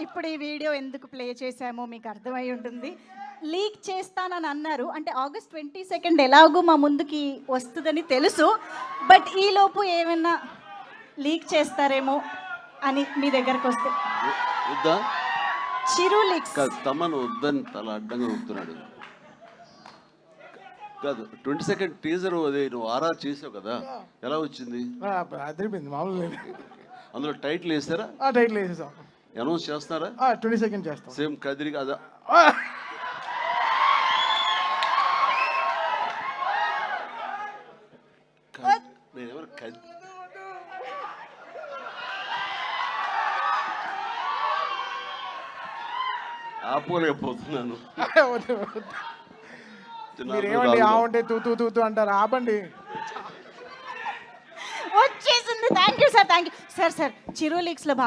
ఇప్పుడు ఈ వీడియో ఎందుకు ప్లే చేశామో మీకు అర్థమై ఉంటుంది. లీక్ చేస్తానని అన్నారు. అంటే ఆగస్ట్ 22 ఎలాగో మా ముందుకి వస్తుందని తెలుసు. బట్ ఈలోపు ఏమైనా లీక్ చేస్తారేమో అని మీ దగ్గరకు వస్తే వద్దా? చిరు లీక్స్ కాదు, తమను వద్దని అలా అడ్డంగా ఊపుతున్నాడు. కాదు, 22 టీజర్ అదే నువ్వు ఆర్ఆర్ చేసావు కదా, ఎలా వచ్చింది? అదిరిపోయింది, మామూలు లేదు. అందులో టైటిల్ వేసారా? టైటిల్ వేసేసాం. అనౌన్స్ చేస్తారా? 22 చేస్తాం. సేమ్ కదిరి అదా? నేనెవరు ఆపుకోలేకపోతున్నాను. మీరేమండి ఆ ఉంటే తూ తూ అంటారు, ఆపండి. వచ్చేసింది. Thank you sir, thank you sir. Chiru లీక్స్లో